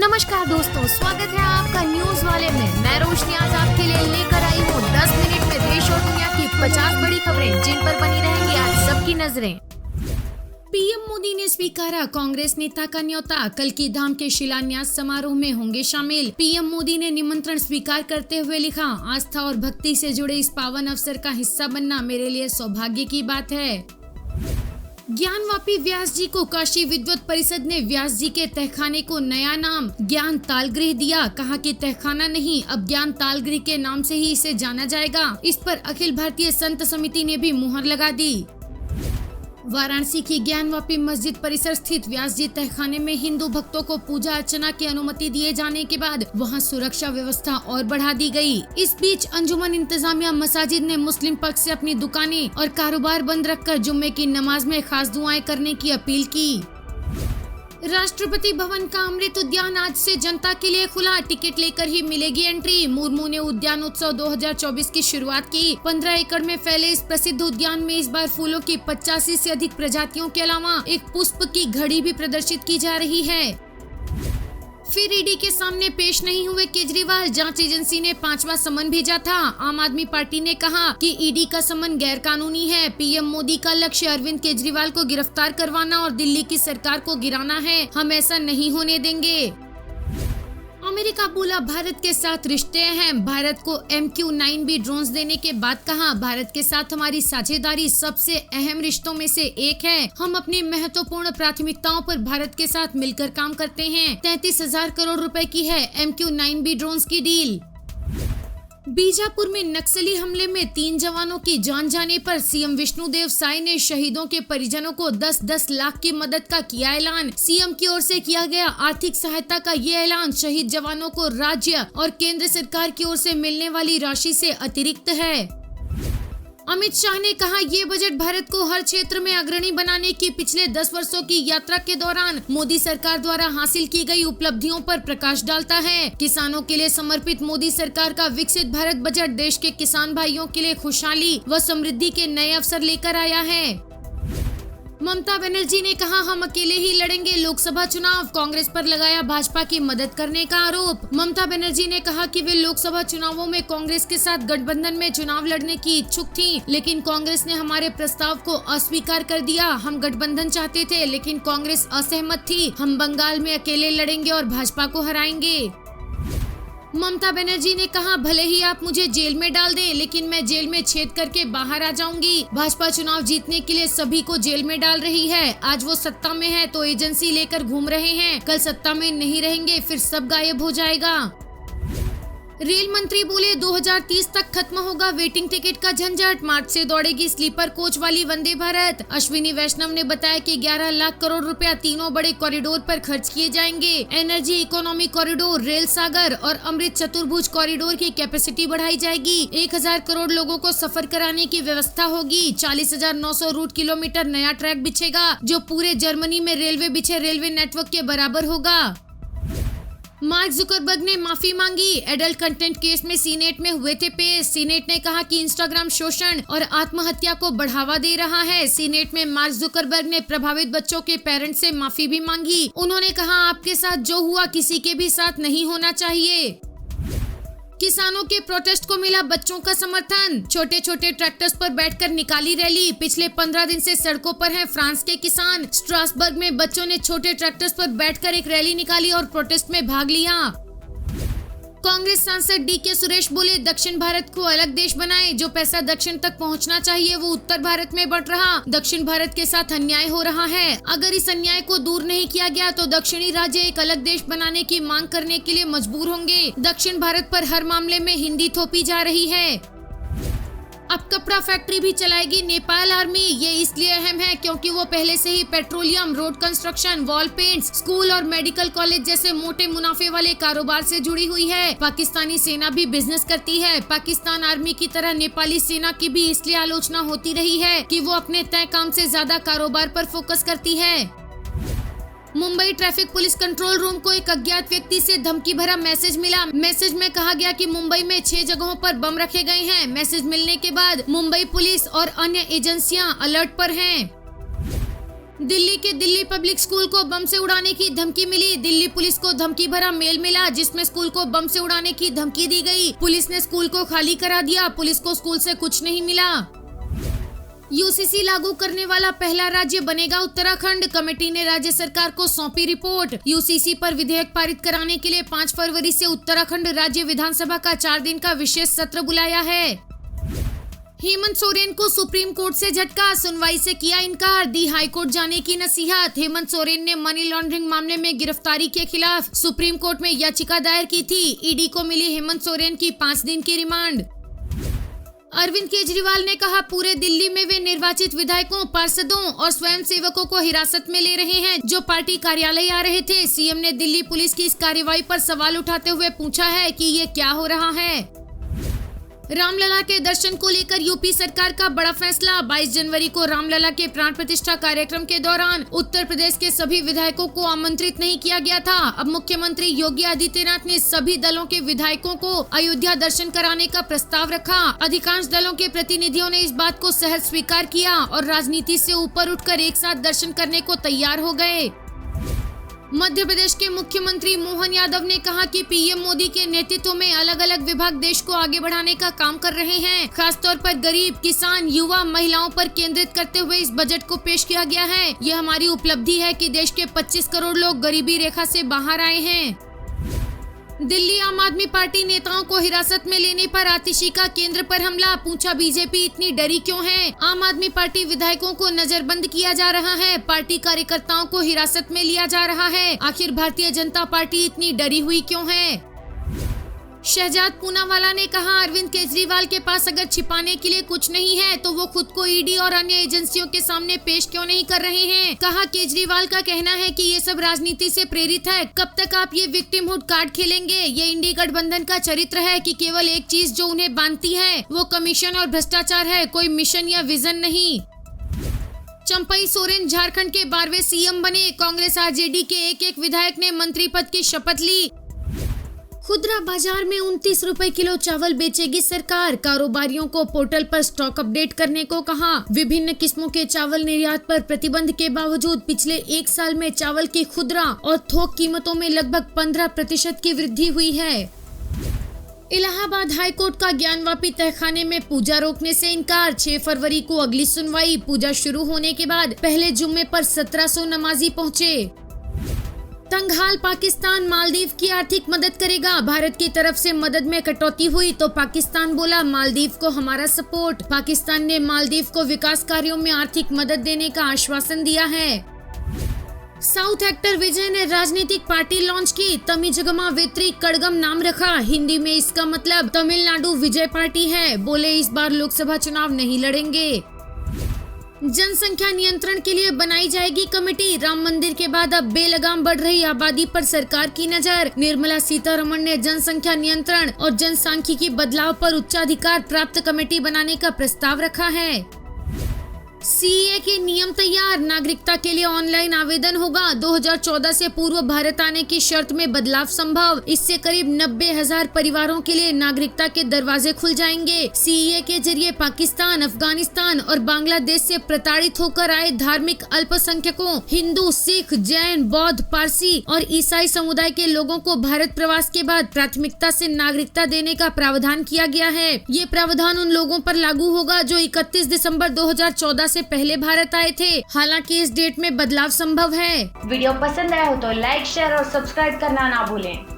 नमस्कार दोस्तों, स्वागत है आपका न्यूज वाले में। मैं रोशनी आज आपके लिए लेकर आई हूँ 10 मिनट में देश और दुनिया की 50 बड़ी खबरें जिन पर बनी रहेंगी आज सबकी नजरें। पीएम मोदी ने स्वीकारा कांग्रेस नेता का न्योता, कल की धाम के शिलान्यास समारोह में होंगे शामिल। पीएम मोदी ने निमंत्रण स्वीकार करते हुए लिखा, आस्था और भक्ति से जुड़े इस पावन अवसर का हिस्सा बनना मेरे लिए सौभाग्य की बात है। ज्ञानवापी व्यास जी को काशी विद्वत परिषद ने व्यास जी के तहखाने को नया नाम ज्ञान तालगृह दिया। कहा कि तहखाना नहीं, अब ज्ञान तालगृह के नाम से ही इसे जाना जाएगा। इस पर अखिल भारतीय संत समिति ने भी मुहर लगा दी। वाराणसी की ज्ञानवापी मस्जिद परिसर स्थित व्यास जी तहखाने में हिंदू भक्तों को पूजा अर्चना की अनुमति दिए जाने के बाद वहां सुरक्षा व्यवस्था और बढ़ा दी गई। इस बीच अंजुमन इंतजामिया मसाजिद ने मुस्लिम पक्ष से अपनी दुकानें और कारोबार बंद रखकर जुम्मे की नमाज में खास दुआएं करने की अपील की। राष्ट्रपति भवन का अमृत उद्यान आज से जनता के लिए खुला, टिकट लेकर ही मिलेगी एंट्री। मुर्मू ने उद्यान उत्सव 2024 की शुरुआत की। 15 एकड़ में फैले इस प्रसिद्ध उद्यान में इस बार फूलों की 85 से अधिक प्रजातियों के अलावा एक पुष्प की घड़ी भी प्रदर्शित की जा रही है। फिर ईडी के सामने पेश नहीं हुए केजरीवाल, जांच एजेंसी ने 5वां समन भेजा था। आम आदमी पार्टी ने कहा कि ईडी का समन गैर कानूनी है। पीएम मोदी का लक्ष्य अरविंद केजरीवाल को गिरफ्तार करवाना और दिल्ली की सरकार को गिराना है, हम ऐसा नहीं होने देंगे। अमेरिका बोला, भारत के साथ रिश्ते हैं। भारत को MQ-9B ड्रोन्स देने के बाद कहा, भारत के साथ हमारी साझेदारी सबसे अहम रिश्तों में से एक है। हम अपनी महत्वपूर्ण प्राथमिकताओं पर भारत के साथ मिलकर काम करते हैं। 33,000 करोड़ रुपए की है MQ-9B ड्रोन्स की डील। बीजापुर में नक्सली हमले में 3 जवानों की जान जाने पर सीएम विष्णुदेव साय ने शहीदों के परिजनों को 10-10 लाख की मदद का किया ऐलान। सीएम की ओर से किया गया आर्थिक सहायता का ये ऐलान शहीद जवानों को राज्य और केंद्र सरकार की ओर से मिलने वाली राशि से अतिरिक्त है। अमित शाह ने कहा, ये बजट भारत को हर क्षेत्र में अग्रणी बनाने की पिछले 10 वर्षों की यात्रा के दौरान मोदी सरकार द्वारा हासिल की गई उपलब्धियों पर प्रकाश डालता है। किसानों के लिए समर्पित मोदी सरकार का विकसित भारत बजट देश के किसान भाइयों के लिए खुशहाली व समृद्धि के नए अवसर लेकर आया है। ममता बनर्जी ने कहा, हम अकेले ही लड़ेंगे लोकसभा चुनाव, कांग्रेस पर लगाया भाजपा की मदद करने का आरोप। ममता बनर्जी ने कहा कि वे लोकसभा चुनावों में कांग्रेस के साथ गठबंधन में चुनाव लड़ने की इच्छुक थीं, लेकिन कांग्रेस ने हमारे प्रस्ताव को अस्वीकार कर दिया। हम गठबंधन चाहते थे लेकिन कांग्रेस असहमत थी। हम बंगाल में अकेले लड़ेंगे और भाजपा को हराएंगे। ममता बनर्जी ने कहा, भले ही आप मुझे जेल में डाल दें, लेकिन मैं जेल में छेद करके बाहर आ जाऊंगी। भाजपा चुनाव जीतने के लिए सभी को जेल में डाल रही है। आज वो सत्ता में है तो एजेंसी लेकर घूम रहे हैं, कल सत्ता में नहीं रहेंगे फिर सब गायब हो जाएगा। रेल मंत्री बोले, 2030 तक खत्म होगा वेटिंग टिकट का झंझट, मार्च से दौड़ेगी स्लीपर कोच वाली वंदे भारत। अश्विनी वैष्णव ने बताया कि 11 लाख करोड़ रुपया तीनों बड़े कॉरिडोर पर खर्च किए जाएंगे। एनर्जी इकोनॉमी कॉरिडोर, रेल सागर और अमृत चतुर्भुज कॉरिडोर की कैपेसिटी बढ़ाई जाएगी। 1000 करोड़ लोगों को सफर कराने की व्यवस्था होगी। 40,900 रूट किलोमीटर नया ट्रैक बिछेगा, जो पूरे जर्मनी में रेलवे बिछे रेलवे नेटवर्क के बराबर होगा। मार्क जुकरबर्ग ने माफी मांगी, एडल्ट कंटेंट केस में सीनेट में हुए थे पेश। सीनेट ने कहा कि इंस्टाग्राम शोषण और आत्महत्या को बढ़ावा दे रहा है। सीनेट में मार्क जुकरबर्ग ने प्रभावित बच्चों के पेरेंट्स से माफी भी मांगी। उन्होंने कहा, आपके साथ जो हुआ किसी के भी साथ नहीं होना चाहिए। किसानों के प्रोटेस्ट को मिला बच्चों का समर्थन, छोटे छोटे ट्रैक्टर्स पर बैठकर निकाली रैली। पिछले 15 दिन से सड़कों पर हैं फ्रांस के किसान। स्ट्रासबर्ग में बच्चों ने छोटे ट्रैक्टर्स पर बैठकर एक रैली निकाली और प्रोटेस्ट में भाग लिया। कांग्रेस सांसद DK सुरेश बोले, दक्षिण भारत को अलग देश बनाए। जो पैसा दक्षिण तक पहुंचना चाहिए वो उत्तर भारत में बढ़ रहा। दक्षिण भारत के साथ अन्याय हो रहा है। अगर इस अन्याय को दूर नहीं किया गया तो दक्षिणी राज्य एक अलग देश बनाने की मांग करने के लिए मजबूर होंगे। दक्षिण भारत पर हर मामले में हिंदी थोपी जा रही है। अब कपड़ा फैक्ट्री भी चलाएगी नेपाल आर्मी। ये इसलिए अहम है क्योंकि वो पहले से ही petroleum, road construction, wall paints, school और मेडिकल कॉलेज जैसे मोटे मुनाफे वाले कारोबार से जुड़ी हुई है। पाकिस्तानी सेना भी बिजनेस करती है। पाकिस्तान आर्मी की तरह नेपाली सेना की भी इसलिए आलोचना होती रही है कि वो अपने तय काम से ज्यादा कारोबार पर फोकस करती है। Mumbai traffic police control room को एक अज्ञात व्यक्ति से धमकी भरा मैसेज मिला। मैसेज में कहा गया कि मुंबई में 6 जगहों पर बम रखे गए हैं। मैसेज मिलने के बाद मुंबई पुलिस और अन्य एजेंसियां अलर्ट पर हैं। दिल्ली के दिल्ली पब्लिक स्कूल को बम से उड़ाने की धमकी मिली। दिल्ली पुलिस को धमकी भरा मेल मिला जिसमें स्कूल को बम से उड़ाने की धमकी दी गई। पुलिस ने स्कूल को खाली करा दिया। पुलिस को स्कूल से कुछ नहीं मिला। यूसीसी लागू करने वाला पहला राज्य बनेगा उत्तराखंड। कमेटी ने राज्य सरकार को सौंपी रिपोर्ट। यूसीसी पर विधेयक पारित कराने के लिए 5 फरवरी से उत्तराखंड राज्य विधानसभा का 4 दिन का विशेष सत्र बुलाया है। हेमंत सोरेन को सुप्रीम कोर्ट से झटका। सुनवाई से किया इनकार, दी हाई कोर्ट जाने की नसीहत। हेमंत सोरेन ने मनी लॉन्ड्रिंग मामले में गिरफ्तारी के खिलाफ सुप्रीम कोर्ट में याचिका दायर की थी। ईडी को मिली हेमंत सोरेन की 5 दिन की रिमांड। अरविंद केजरीवाल ने कहा पूरे दिल्ली में वे निर्वाचित विधायकों, पार्षदों और स्वयं सेवकों को हिरासत में ले रहे हैं जो पार्टी कार्यालय आ रहे थे। सीएम ने दिल्ली पुलिस की इस कार्रवाई पर सवाल उठाते हुए पूछा है कि ये क्या हो रहा है। रामलला के दर्शन को लेकर यूपी सरकार का बड़ा फैसला। 22 जनवरी को रामलला के प्राण प्रतिष्ठा कार्यक्रम के दौरान उत्तर प्रदेश के सभी विधायकों को आमंत्रित नहीं किया गया था। अब मुख्यमंत्री योगी आदित्यनाथ ने सभी दलों के विधायकों को अयोध्या दर्शन कराने का प्रस्ताव रखा। अधिकांश दलों के प्रतिनिधियों ने इस बात को सहज स्वीकार किया और राजनीति से ऊपर उठकर एक साथ दर्शन करने को तैयार हो गए। मध्य प्रदेश के मुख्यमंत्री मोहन यादव ने कहा कि पीएम मोदी के नेतृत्व में अलग अलग विभाग देश को आगे बढ़ाने का काम कर रहे हैं। खासतौर पर गरीब, किसान, युवा, महिलाओं पर केंद्रित करते हुए इस बजट को पेश किया गया है। यह हमारी उपलब्धि है कि देश के 25 करोड़ लोग गरीबी रेखा से बाहर आए हैं। दिल्ली आम आदमी पार्टी नेताओं को हिरासत में लेने पर आतिशी का केंद्र पर हमला। पूछा बीजेपी इतनी डरी क्यों है। आम आदमी पार्टी विधायकों को नजरबंद किया जा रहा है। पार्टी कार्यकर्ताओं को हिरासत में लिया जा रहा है। आखिर भारतीय जनता पार्टी इतनी डरी हुई क्यों है। शहजाद पूनावाला ने कहा अरविंद केजरीवाल के पास अगर छिपाने के लिए कुछ नहीं है तो वो खुद को ईडी और अन्य एजेंसियों के सामने पेश क्यों नहीं कर रहे हैं। कहा केजरीवाल का कहना है कि ये सब राजनीति से प्रेरित है। कब तक आप ये विक्टिमहुड कार्ड खेलेंगे। ये इंडी गठबंधन का चरित्र है कि केवल एक चीज जो उन्हें बांधती है वो कमीशन और भ्रष्टाचार है, कोई मिशन या विजन नहीं। चंपई सोरेन झारखंड के 12वें सीएम बने। कांग्रेस आरजेडी के एक विधायक ने मंत्री पद की शपथ ली। खुदरा बाजार में 29 रुपए किलो चावल बेचेगी सरकार। कारोबारियों को पोर्टल पर स्टॉक अपडेट करने को कहा। विभिन्न किस्मों के चावल निर्यात पर प्रतिबंध के बावजूद पिछले 1 साल में चावल की खुदरा और थोक कीमतों में लगभग 15% की वृद्धि हुई है। इलाहाबाद हाई कोर्ट का ज्ञानवापी तहखाने में पूजा रोकने से इनकार। 6 फरवरी को अगली सुनवाई। पूजा शुरू होने के बाद पहले जुम्मे पर 1700 नमाजी पहुंचे। तंगहाल पाकिस्तान मालदीव की आर्थिक मदद करेगा। भारत की तरफ से मदद में कटौती हुई तो पाकिस्तान बोला मालदीव को हमारा सपोर्ट। पाकिस्तान ने मालदीव को विकास कार्यों में आर्थिक मदद देने का आश्वासन दिया है। साउथ एक्टर विजय ने राजनीतिक पार्टी लॉन्च की। तमिजगमा वेत्री कड़गम नाम रखा। हिंदी में इसका मतलब तमिलनाडु विजय पार्टी है। बोले इस बार लोकसभा चुनाव नहीं लड़ेंगे। जनसंख्या नियंत्रण के लिए बनाई जाएगी कमेटी। राम मंदिर के बाद अब बेलगाम बढ़ रही आबादी पर सरकार की नजर। निर्मला सीतारमण ने जनसंख्या नियंत्रण और जनसांख्यिकी बदलाव पर उच्चाधिकार प्राप्त कमेटी बनाने का प्रस्ताव रखा है। सीए के नियम तैयार। नागरिकता के लिए ऑनलाइन आवेदन होगा। 2014 से पूर्व भारत आने की शर्त में बदलाव संभव। इससे करीब 90,000 परिवारों के लिए नागरिकता के दरवाजे खुल जाएंगे। सीए के जरिए पाकिस्तान, अफगानिस्तान और बांग्लादेश से प्रताड़ित होकर आए धार्मिक अल्पसंख्यकों, हिंदू, सिख, जैन, बौद्ध, पारसी और ईसाई समुदाय के लोगों को भारत प्रवास के बाद प्राथमिकता से नागरिकता देने का प्रावधान किया गया है। ये प्रावधान उन लोगों पर लागू होगा जो 31 दिसंबर 2014 से पहले भारत आए थे। हालांकि इस डेट में बदलाव संभव है। वीडियो पसंद आया हो तो लाइक, शेयर और सब्सक्राइब करना ना भूलें।